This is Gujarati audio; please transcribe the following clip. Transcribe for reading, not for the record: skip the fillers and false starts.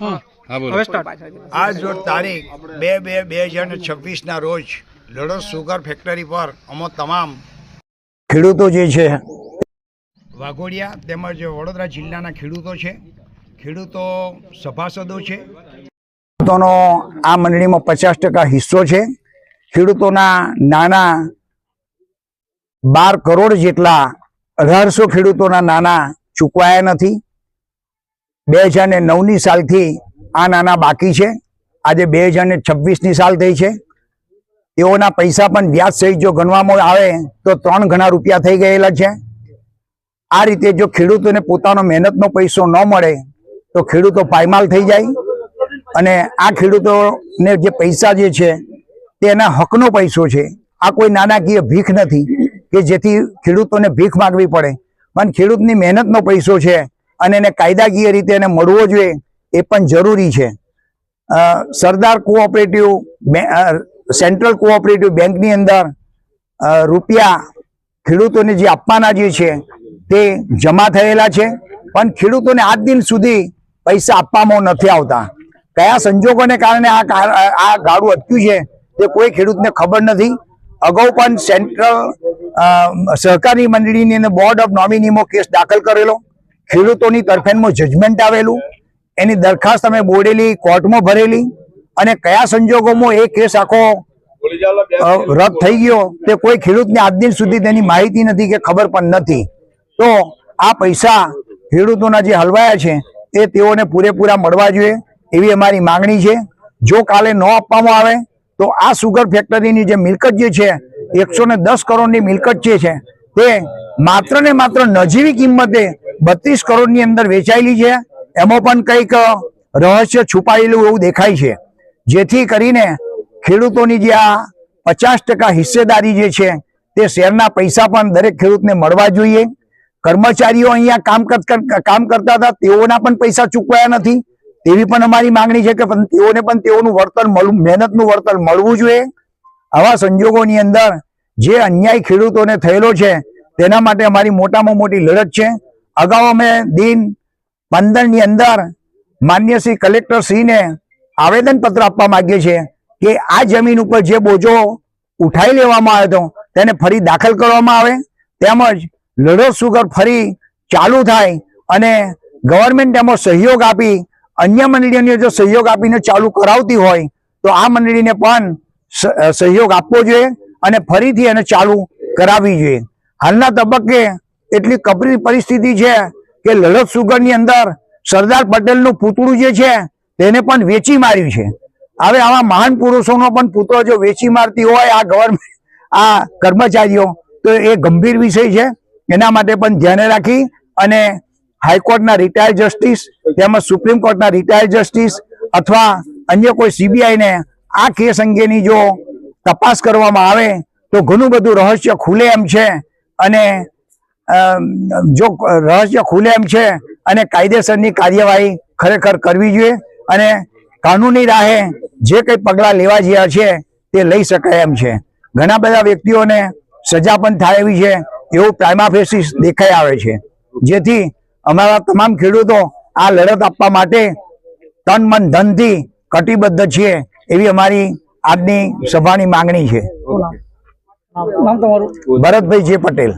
આજ રોજ તારીખ 2/2/2026 રોજ લડોદ સુગર ફેક્ટરી પર અમે તમામ ખેડૂતો જે છે વાઘોડિયા તેમજ વડોદરા જિલ્લાના ખેડૂતો છે, ખેડૂતો સભાસદો છે, ખેડૂતોનો આ મંડળીમાં 50% હિસ્સો છે. ખેડૂતોના નાના 12 કરોડ જેટલા 1800 ખેડૂતોના નાના ચૂકવાયા નથી. 2009ની સાલથી આ નાના બાકી છે. આજે 2026ની સાલ થઈ છે. તેઓના પૈસા પણ વ્યાજ સહિત જો ગણવામાં આવે તો 3 ગણા રૂપિયા થઈ ગયેલા છે. આ રીતે જો ખેડૂતોને પોતાનો મહેનતનો પૈસો ન મળે તો ખેડૂતો પાયમાલ થઈ જાય અને આ ખેડૂતોને જે પૈસા જે છે તે એના હકનો પૈસો છે. આ કોઈ નાણાકીય ભીખ નથી કે જેથી ખેડૂતોને ભીખ માગવી પડે, પણ ખેડૂતની મહેનતનો પૈસો છે અને એને કાયદાકીય રીતે એને મળવો જોઈએ એ પણ જરૂરી છે. સરદાર કોઓપરેટિવ સેન્ટ્રલ કોઓપરેટિવ બેંકની અંદર રૂપિયા ખેડૂતોને જે આપવાના જે છે તે જમા થયેલા છે, પણ ખેડૂતોને આજ દિન સુધી પૈસા આપવામાં નથી આવતા. કયા સંજોગોને કારણે આ ગાળું અટક્યું છે તે કોઈ ખેડૂતને ખબર નથી. અગાઉ પણ સેન્ટ્રલ સહકારી મંડળીની અંદર બોર્ડ ઓફ નોમિનીમાં કેસ દાખલ કરેલો, ખેડૂતોની તરફેણમાં જજમેન્ટ આવેલું, એની દરખાસ્ત અમે બોડેલી કોર્ટમાં ભરેલી અને કયા સંજોગોમાં એ કેસ આખો રદ થઈ ગયો તે કોઈ ખેડૂતને આજ દિન સુધી તેની માહિતી નથી કે ખબર પણ નથી. તો આ પૈસા ખેડૂતોના જે હલવાયા છે એ તેઓને પૂરેપૂરા મળવા જોઈએ એવી અમારી માંગણી છે. જો કાલે ન આપવામાં આવે તો આ સુગર ફેક્ટરીની જે મિલકત જે છે 110 કરોડની મિલકત જે છે તે માત્ર ને માત્ર નજીવી કિંમતે 32 કરોડની અંદર વેચાયેલી છે. એમાં પણ કંઈક રહસ્ય છુપાયેલું એવું દેખાય છે, જેથી કરીને ખેડૂતોની જે આ 50% હિસ્સેદારી જે છે તે શેરના પૈસા પણ દરેક ખેડૂતને મળવા જોઈએ. કર્મચારીઓ અહીંયા કામ કરતા હતા તેઓના પણ પૈસા ચૂકવાયા નથી તેવી પણ અમારી માંગણી છે કે તેઓને પણ તેઓનું વળતર મહેનતનું વળતર મળવું જોઈએ. આવા સંજોગોની અંદર જે અન્યાય ખેડૂતોને થયેલો છે તેના માટે અમારી મોટામાં મોટી લડત છે. અગાઉ અમે દિન 15ની અંદર માન્ય શ્રી કલેક્ટર શ્રીને આવેદનપત્ર આપવા માંગીએ છીએ કે આ જમીન ઉપર જે બોજો ઉઠાવી લેવામાં આવ્યો હતો તેને ફરી દાખલ કરવામાં આવે, તેમજ લડોદ સુગર ફરી ચાલુ થાય અને ગવર્મેન્ટ એમાં સહયોગ આપી અન્ય મંડળીઓને જો સહયોગ આપીને ચાલુ કરાવતી હોય તો આ મંડળીને પણ સહયોગ આપવો જોઈએ અને ફરીથી એને ચાલુ કરાવવી જોઈએ. હાલના તબક્કે એટલી કપરી પરિસ્થિતિ છે કે લડોદ સુગરની અંદર સરદાર પટેલનું પૂતળું જે છે તેને પણ વેચી માર્યું છે. હવે આવા મહાન પુરુષોનો પણ પુતળો જો વેચી મારતી હોય આ કર્મચારીઓ તો એ ગંભીર વિષય છે. એના માટે પણ ધ્યાને રાખી અને હાઈકોર્ટના રિટાયર્ડ જસ્ટિસ તેમજ સુપ્રીમ કોર્ટના રિટાયર્ડ જસ્ટિસ અથવા અન્ય કોઈ સીબીઆઈને આ કેસ અંગેની જો તપાસ કરવામાં આવે તો ઘણું બધું રહસ્ય ખુલે એમ છે અને જો રહસ્ય ખુલે એમ છે અને કાયદેસરની કાર્યવાહી ખરેખર કરવી જોઈએ અને કાનૂની રાહે જે કંઈ પગલાં લેવા જેવા છે તે લઈ શકાય એમ છે. ઘણા બધા વ્યક્તિઓને સજા પણ થાય એવી છે એવું પ્રાઇમા ફેસી દેખાઈ આવે છે, જેથી અમારા તમામ ખેડૂતો આ લડત આપવા માટે તન મન ધનથી કટિબદ્ધ છીએ એવી અમારી આજની સભાની માંગણી છે. ભરતભાઈ જે પટેલ.